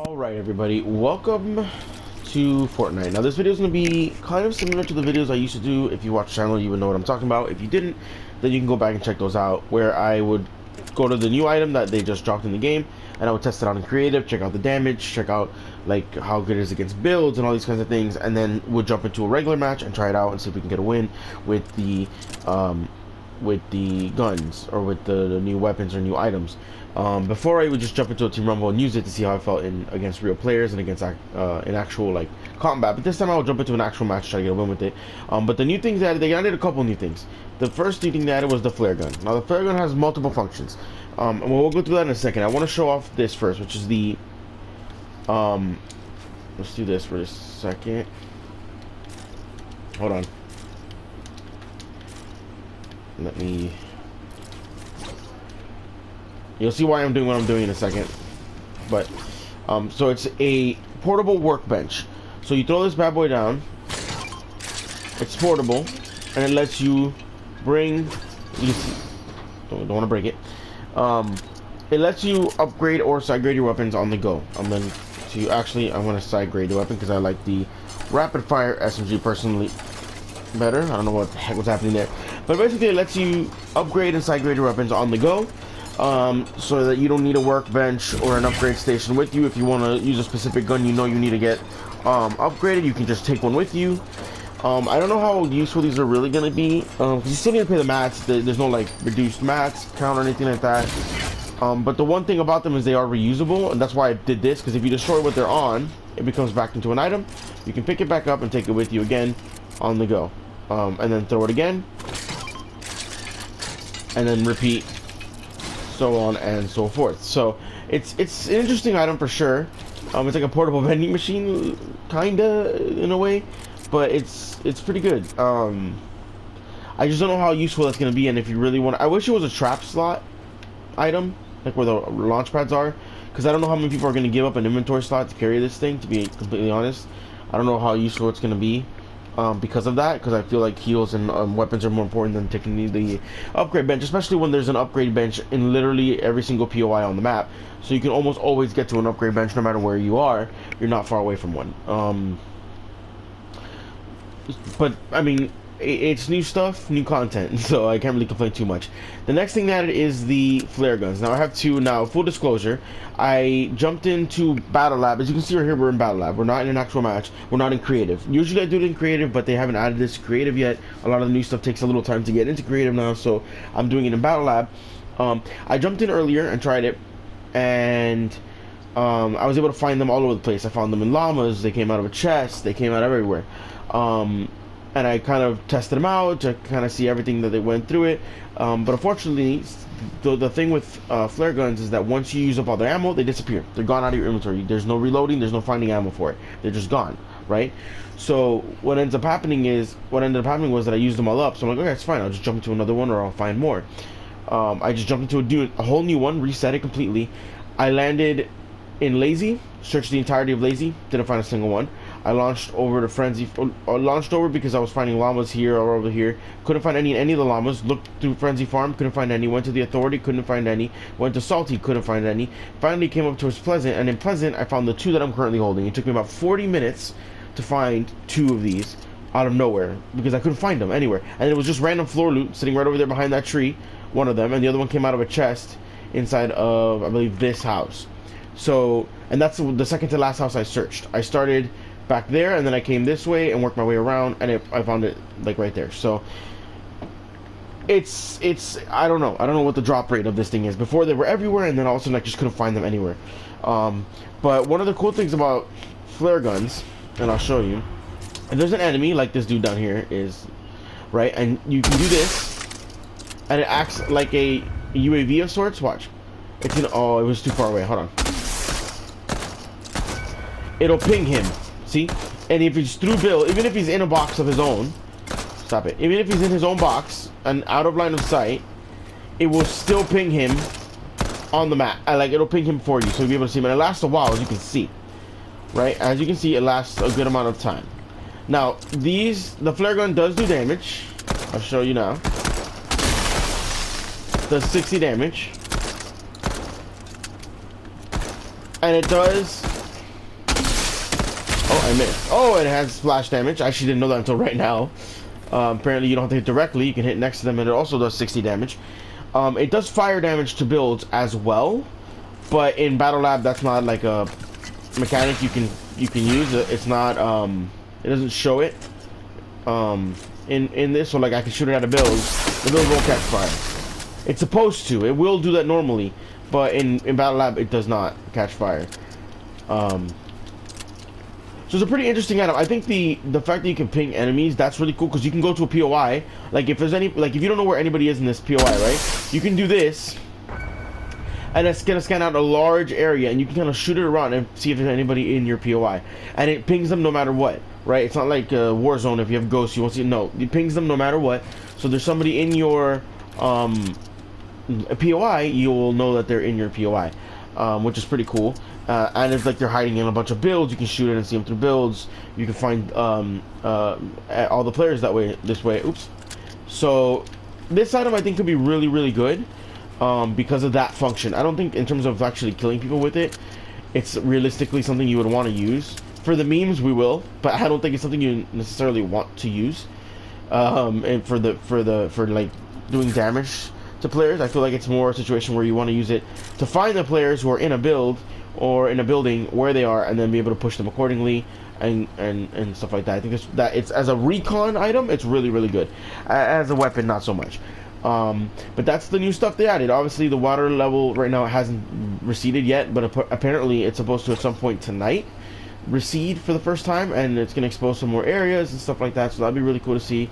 Alright everybody, welcome to Fortnite. Now this video is going to be kind of similar to the videos I used to do. If you watch the channel, you would know what I'm talking about. If you didn't, then you can go back and check those out, where I would go to the new item that they just dropped in the game, and I would test it out in creative, check out the damage, check out like how good it is against builds and all these kinds of things, and then would jump into a regular match and try it out and see if we can get a win with the guns or with the new weapons or new items. Before I would just jump into a team rumble and use it to see how I felt against real players and against in actual like combat. But this time I will jump into an actual match to try to get a win with it. But the new things that they added a couple new things. The first new thing they added was the flare gun. Now the flare gun has multiple functions. And we'll go through that in a second. I want to show off this first, which is the let's do this for a second. Hold on. Let me. You'll see why I'm doing what I'm doing in a second. But, so it's a portable workbench. So you throw this bad boy down. It's portable, and it lets you bring. Don't want to break it. It lets you upgrade or side grade your weapons on the go. I want to side grade the weapon because I like the rapid fire SMG personally better. I don't know what the heck was happening there, but basically it lets you upgrade and side grade your weapons on the go. So that you don't need a workbench or an upgrade station with you. If you want to use a specific gun you need to get upgraded, you can just take one with you. I don't know how useful these are really going to be, because you still need to pay the mats. There's no like reduced mats count or anything like that. But the one thing about them is they are reusable, and that's why I did this, because if you destroy what they're on, it becomes back into an item. You can pick it back up and take it with you again on the go, and then throw it again, and then repeat, so on and so forth. So it's an interesting item for sure. It's like a portable vending machine kinda in a way, but it's pretty good. I just don't know how useful that's gonna be, and if you really want, I wish it was a trap slot item, like where the launch pads are, because I don't know how many people are gonna give up an inventory slot to carry this thing, to be completely honest. I don't know how useful it's gonna be because of that, because I feel like heals and weapons are more important than taking the upgrade bench, especially when there's an upgrade bench in literally every single POI on the map, so you can almost always get to an upgrade bench no matter where you are. You're not far away from one. But I mean, it's new stuff, new content, so I can't really complain too much. The next thing added is the flare guns. Now I have two. Now, full disclosure, I jumped into Battle Lab. As you can see right here, we're in Battle Lab. We're not in an actual match. We're not in creative. Usually I do it in creative, but they haven't added this to creative yet. A lot of the new stuff takes a little time to get into creative now, so I'm doing it in Battle Lab. I jumped in earlier and tried it, and I was able to find them all over the place. I found them in llamas. They came out of a chest. They came out everywhere. And I kind of tested them out to kind of see everything that they went through it. But unfortunately, the thing with flare guns is that once you use up all their ammo, they disappear. They're gone out of your inventory. There's no reloading. There's no finding ammo for it. They're just gone, right? So what ended up happening was that I used them all up. So I'm like, okay, it's fine. I'll just jump into another one, or I'll find more. I just jumped into a whole new one, reset it completely. I landed in Lazy, searched the entirety of Lazy, didn't find a single one. I launched over to Frenzy, because I was finding llamas here or over here. Couldn't find any of the llamas. Looked through Frenzy Farm, couldn't find any. Went to the Authority, couldn't find any. Went to Salty, couldn't find any. Finally came up towards Pleasant, and in Pleasant I found the two that I'm currently holding. It took me about 40 minutes to find two of these out of nowhere, because I couldn't find them anywhere. And it was just random floor loot sitting right over there behind that tree, one of them, and the other one came out of a chest inside of, I believe, this house. So, and that's the second to last house I searched. I started back there, and then I came this way and worked my way around, and I found it like right there. So it's I don't know what the drop rate of this thing is. Before they were everywhere, and then all of a sudden I just couldn't find them anywhere. But one of the cool things about flare guns, and I'll show you, and there's an enemy like this dude down here is, right, and you can do this, and it acts like a UAV of sorts. Watch, it's in, oh, it was too far away, hold on. It'll ping him. See? And if he's through Bill, even if he's in a box of his own, stop it. Even if he's in his own box and out of line of sight, it will still ping him on the map. Like, it'll ping him for you, so you'll be able to see him. And it lasts a while, as you can see. Right? As you can see, it lasts a good amount of time. Now, the flare gun does do damage. I'll show you now. Does 60 damage. And it does I missed. Oh, it has splash damage. I actually didn't know that until right now. Apparently you don't have to hit directly. You can hit next to them, and it also does 60 damage. It does fire damage to builds as well, but in Battle Lab that's not like a mechanic you can use. It's not. It doesn't show it in this. So like I can shoot it at a build. The build won't catch fire. It's supposed to. It will do that normally, but in Battle Lab it does not catch fire. So it's a pretty interesting item. I think the fact that you can ping enemies, that's really cool, because you can go to a POI. Like if there's any, like if you don't know where anybody is in this POI, right? You can do this, and it's gonna scan out a large area, and you can kind of shoot it around and see if there's anybody in your POI, and it pings them no matter what, right? It's not like Warzone. If you have ghosts, you won't see it. No, it pings them no matter what. So there's somebody in your POI, you'll know that they're in your POI, which is pretty cool. And it's like they're hiding in a bunch of builds. You can shoot it and see them through builds. You can find all the players that way. This way. Oops. So this item I think could be really, really good because of that function. I don't think in terms of actually killing people with it, it's realistically something you would want to use. For the memes, we will, but I don't think it's something you necessarily want to use. And for like doing damage to players, I feel like it's more a situation where you want to use it to find the players who are in a build or in a building where they are, and then be able to push them accordingly and stuff like that. I think it's as a recon item, it's really, really good. As a weapon, not so much. But that's the new stuff they added. Obviously, the water level right now hasn't receded yet, but apparently it's supposed to at some point tonight recede for the first time, and it's going to expose some more areas and stuff like that. So that'd be really cool to see.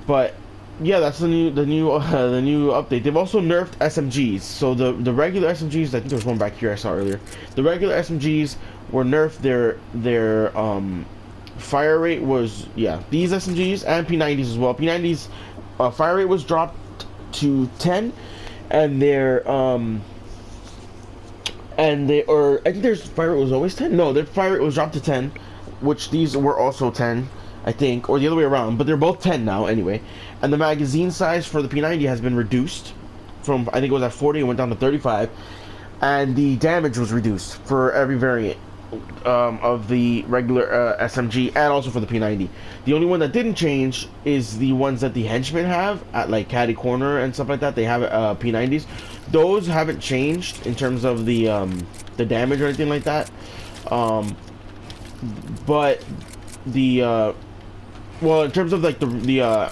But yeah, that's the new update. They've also nerfed SMGs. So the regular SMGs, I think there was one back here I saw earlier. The regular SMGs were nerfed. Their fire rate was, yeah, these SMGs and P90s as well. P90s fire rate was dropped to 10, and I think their fire rate was always 10. No, their fire rate was dropped to 10, which these were also 10, I think, or the other way around, but they're both 10 now anyway. And the magazine size for the P90 has been reduced from, I think it was at 40, it went down to 35, and the damage was reduced for every variant of the regular SMG, and also for the P90. The only one that didn't change is the ones that the henchmen have at like Caddy Corner and stuff like that. They have P90s. Those haven't changed in terms of the damage or anything like that. But the well, in terms of like the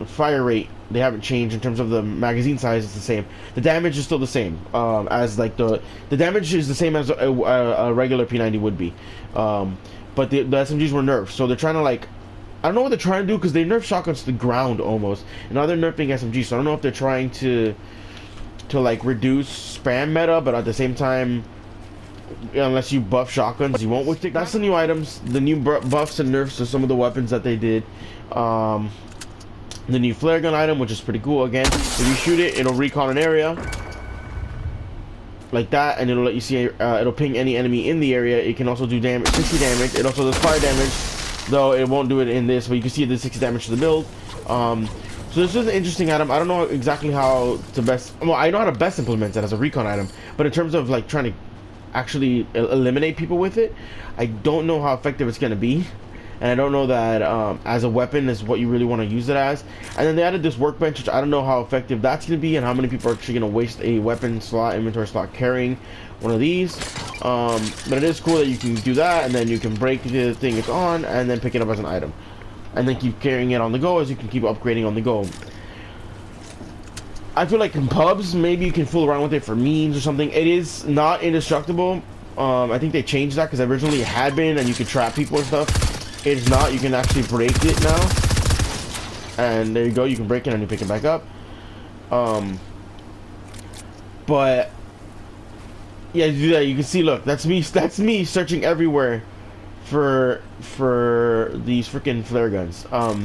fire rate, they haven't changed. In terms of the magazine size, it's the same. The damage is still the same, as like the damage is the same as a regular P90 would be. But the SMGs were nerfed, so they're trying to like, I don't know what they're trying to do, because they nerfed shotguns to the ground almost, and now they're nerfing SMGs. So I don't know if they're trying to like reduce spam meta, but at the same time, unless you buff shotguns, you won't. Which that's the new items, the new buffs and nerfs to some of the weapons that they did. The new flare gun item, which is pretty cool. Again, if you shoot it, it'll recon an area like that, and it'll let you see. It'll ping any enemy in the area. It can also do damage, 60 damage. It also does fire damage, though it won't do it in this. But you can see it does 60 damage to the build. So this is an interesting item. I don't know exactly how to best. Well, I know how to best implement it as a recon item, but in terms of like trying to actually eliminate people with it, I don't know how effective it's going to be. And I don't know that as a weapon is what you really want to use it as. And then they added this workbench, which I don't know how effective that's going to be, and how many people are actually going to waste a weapon slot, inventory slot, carrying one of these. But it is cool that you can do that, and then you can break the thing it's on, and then pick it up as an item. And then keep carrying it on the go as you can keep upgrading on the go. I feel like in pubs, maybe you can fool around with it for memes or something. It is not indestructible. I think they changed that, because originally it had been, and you could trap people and stuff. It's not. You can actually break it now, and there you go. You can break it and you pick it back up. But yeah, you do that. You can see. Look, that's me. That's me searching everywhere for these freaking flare guns. But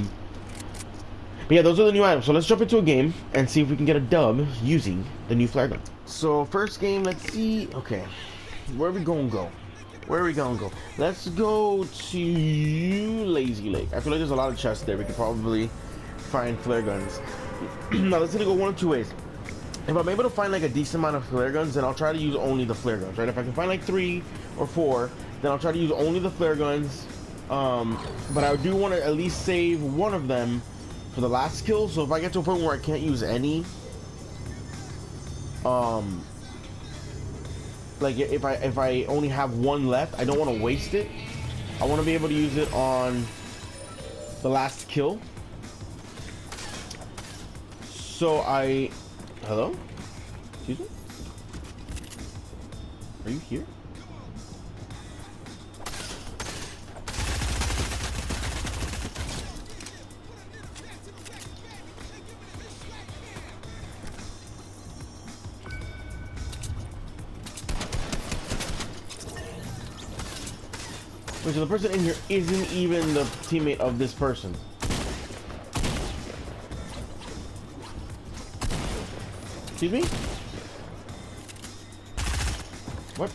yeah, those are the new items. So let's jump into a game and see if we can get a dub using the new flare gun. So first game, let's see. Okay, where are we gonna go? Where are we gonna go? Let's go to Lazy Lake. I feel like there's a lot of chests there. We could probably find flare guns. Now, let's gonna go one of two ways. If I'm able to find like a decent amount of flare guns, then I'll try to use only the flare guns, right? If I can find like 3 or 4, Then I'll try to use only the flare guns. But I do want to at least save one of them for the last kill. So if I get to a point where I can't use any, like if I only have one left, I don't want to waste it. I want to be able to use it on the last kill. So hello? Excuse me? Are you here? Wait, so the person in here isn't even the teammate of this person. Excuse me? What?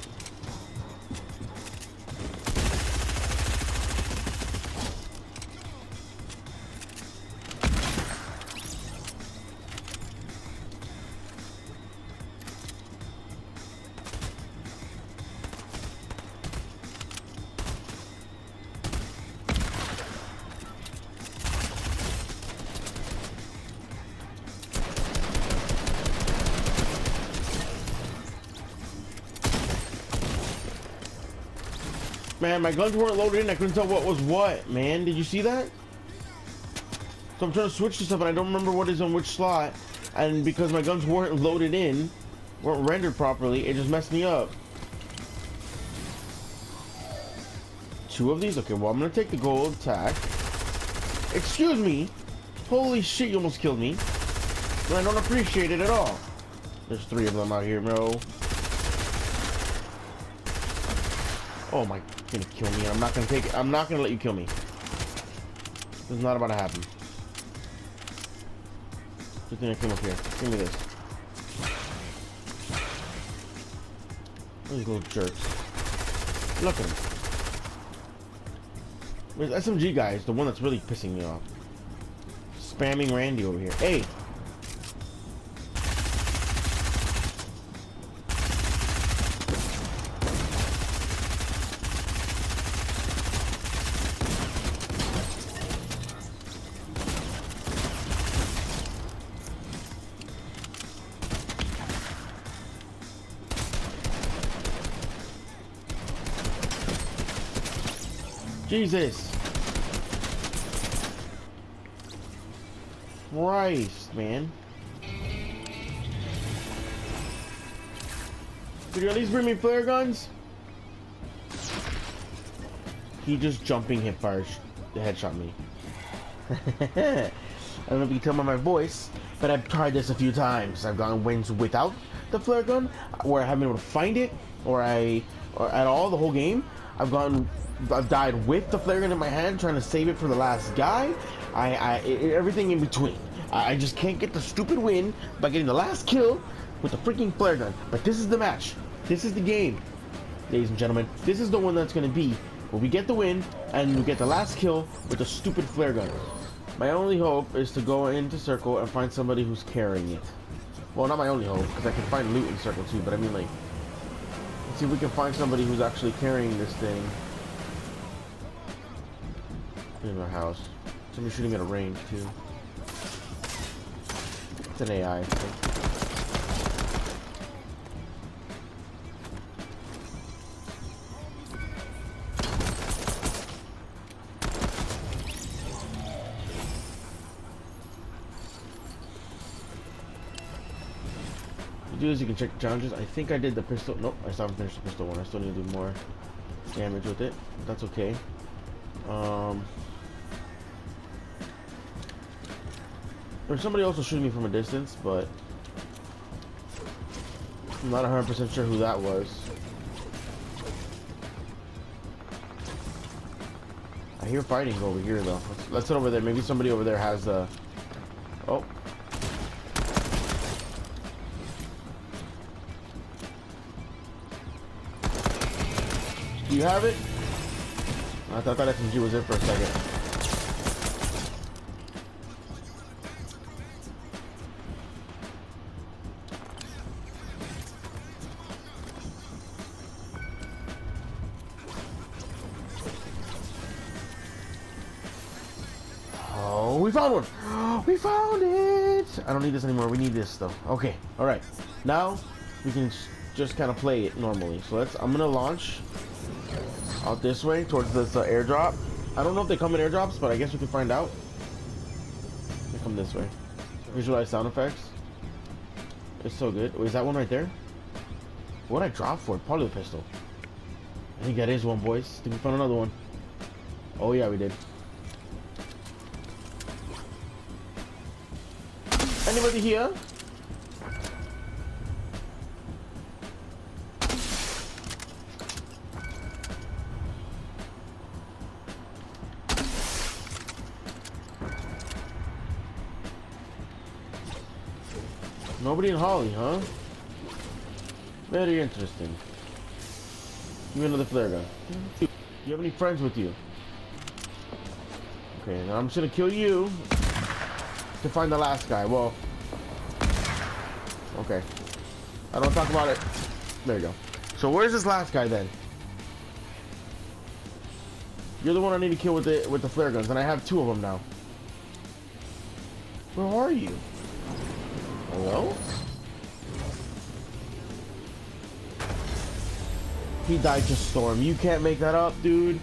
Man, my guns weren't loaded in. I couldn't tell what was what, man. Did you see that? So I'm trying to switch to stuff and I don't remember what is on which slot. And because my guns weren't loaded in, weren't rendered properly, it just messed me up. 2 of these? Okay, well, I'm gonna take the gold tack. Excuse me! Holy shit, you almost killed me. And I don't appreciate it at all. There's 3 of them out here, bro. Oh my, you're gonna kill me. I'm not gonna take it. I'm not gonna let you kill me. This is not about to happen. Good thing I came up here. Give me this. These little jerks. Look at them. Where's SMG guy is the one that's really pissing me off. Spamming Randy over here. Hey! Jesus Christ, man. Could you at least bring me flare guns? He just jumping hip fire headshot me. I don't know if you can tell by my voice, but I've tried this a few times. I've gotten wins without the flare gun, where I haven't been able to find it, or at all the whole game. I've died with the flare gun in my hand, trying to save it for the last guy. Everything in between. I just can't get the stupid win by getting the last kill with the freaking flare gun. But this is the match. This is the game, ladies and gentlemen. This is the one that's going to be where we get the win and we get the last kill with the stupid flare gun. My only hope is to go into circle and find somebody who's carrying it. Well, not my only hope, because I can find loot in circle too. But I mean, like, let's see if we can find somebody who's actually carrying this thing. In our house. Somebody's shooting at a range too. It's an AI, I think. You do is you can check the challenges. I think I did the pistol. Nope, I still haven't finished the pistol one. I still need to do more damage with it. That's okay. There's somebody also shooting me from a distance, but I'm not 100% sure who that was. I hear fighting over here, though. Let's head over there. Maybe somebody over there has a... Oh. Do you have it? I thought that SMG was it for a second. we found one. We found it. I don't need this anymore. We need this stuff. Okay. All right. Now we can just kind of play it normally. So I'm gonna launch out this way towards this airdrop. I don't know if they come in airdrops, but I guess we can find out. They come this way. Visualize sound effects. It's so good. Oh, is that one right there? What I drop for? Probably the pistol. I think that is one, boys. Did we find another one? Oh yeah, we did. Anybody here? Nobody in Holly, huh? Very interesting. Give me another flare gun. Do you have any friends with you? Okay, now I'm just gonna kill you to find the last guy. Well, okay. I don't talk about it. There you go. So where's this last guy then? You're the one I need to kill with the flare guns, and I have 2 of them now. Where are you? Hello? He died to Storm. You can't make that up, dude.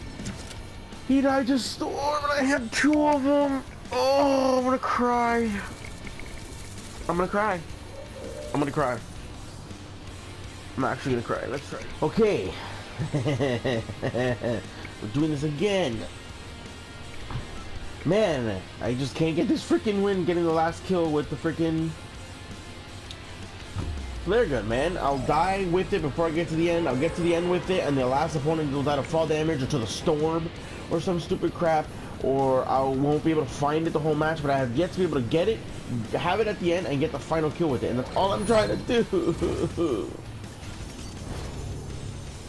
He died to Storm, and I had 2 of them. Oh, I'm gonna cry. I'm gonna cry. I'm gonna cry. I'm actually gonna cry. Let's try. Okay. We're doing this again. Man, I just can't get this freaking win getting the last kill with the freaking flare gun, man. I'll die with it before I get to the end. I'll get to the end with it, and the last opponent will die to fall damage or to the storm or some stupid crap, or I won't be able to find it the whole match, but I have yet to be able to get it, have it at the end, and get the final kill with it, and that's all I'm trying to do.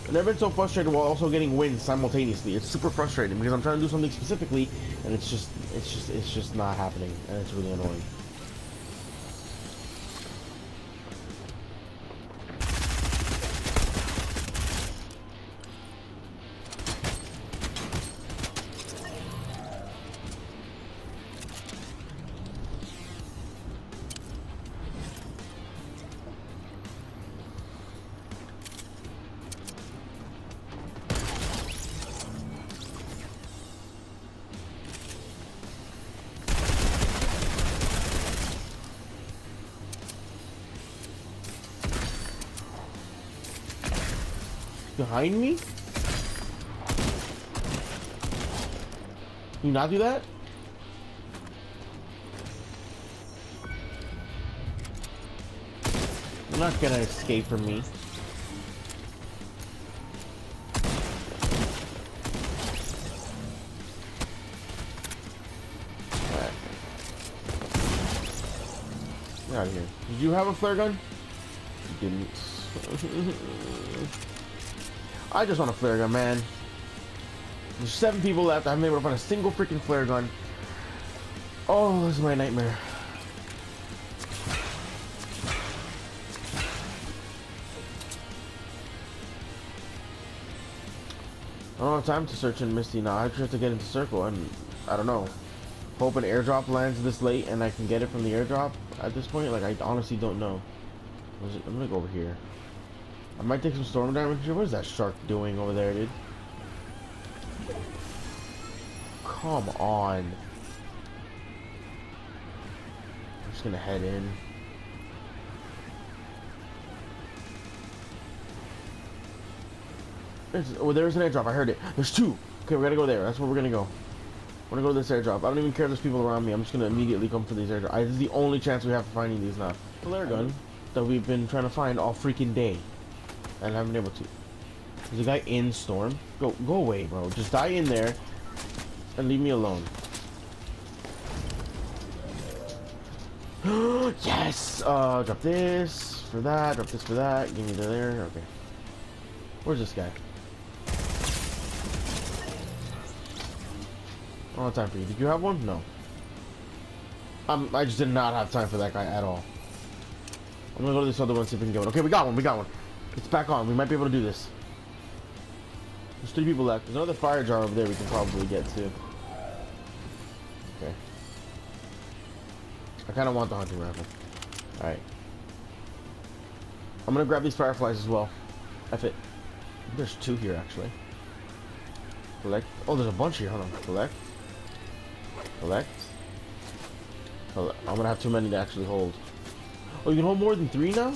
I've never been so frustrated while also getting wins simultaneously. It's super frustrating because I'm trying to do something specifically, and it's just not happening, and it's really annoying. Behind me? Can you not do that? You're not gonna escape from me. Alright. Get out of here. Did you have a flare gun? You didn't. I just want a flare gun, man. There's 7 people left. I haven't been able to find a single freaking flare gun. Oh, this is my nightmare. I don't have time to search in Misty now. I just have to get into Circle, and I don't know. Hope an airdrop lands this late and I can get it from the airdrop at this point. Like, I honestly don't know. I'm gonna go over here. I might take some storm damage here. What is that shark doing over there, dude? Come on. I'm just gonna head in. Oh, there's an airdrop. I heard it. There's 2. Okay, we gotta go there. That's where we're gonna go. We're gonna go to this airdrop. I don't even care if there's people around me. I'm just gonna immediately come for these airdrops. This is the only chance we have of finding these now. Flare gun that we've been trying to find all freaking day. And I haven't been able to. There's a guy in Storm. Go away, bro. Just die in there and leave me alone. Yes! Drop this for that. Drop this for that. Give me the there. Okay. Where's this guy? I don't have time for you. Did you have one? No. I just did not have time for that guy at all. I'm gonna go to this other one, see if we can get one. Okay, we got one. We got one. It's back on. We might be able to do this. There's 3 people left. There's another fire jar over there we can probably get to. Okay. I kind of want the hunting rifle. Alright. I'm gonna grab these fireflies as well. F it. There's 2 here, actually. Collect. Oh, there's a bunch here. Hold on. Collect. Collect. Collect. I'm gonna have too many to actually hold. Oh, you can hold more than 3 now?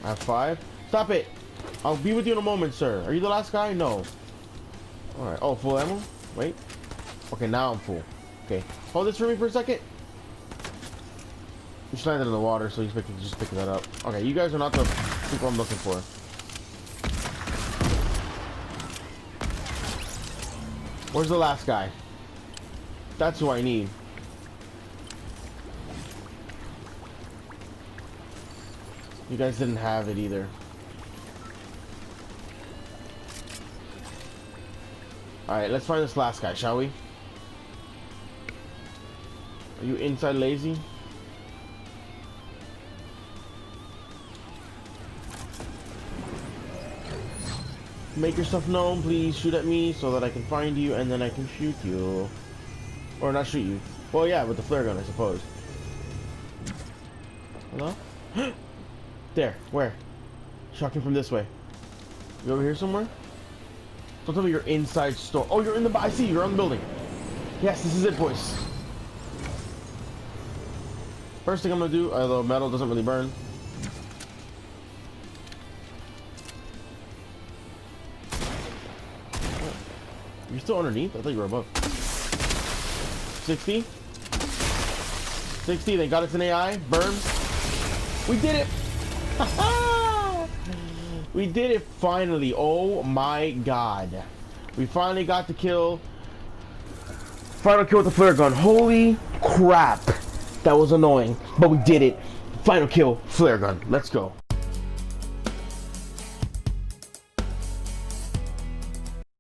I have 5. Stop it! I'll be with you in a moment, sir. Are you the last guy? No. Alright. Oh, full ammo? Wait. Okay, now I'm full. Okay. Hold this for me for a second. You just landed in the water, so you expect to just pick that up. Okay, you guys are not the people I'm looking for. Where's the last guy? That's who I need. You guys didn't have it either. Alright, let's find this last guy, shall we? Are you inside lazy? Make yourself known, please. Shoot at me so that I can find you and then I can shoot you. Or not shoot you. Well, yeah, with the flare gun, I suppose. Hello? There. Where? Shocking from this way. You over here somewhere? Don't tell me you're inside store. Oh, you're in the... I see you. You're on the building. Yes, this is it, boys. First thing I'm gonna do, although metal doesn't really burn. You're still underneath? I thought you were above. 60? 60, they got us an AI. Burn. We did it! We did it finally. Oh my god. We finally got the kill. Final kill with the flare gun. Holy crap. That was annoying. But we did it. Final kill, flare gun. Let's go.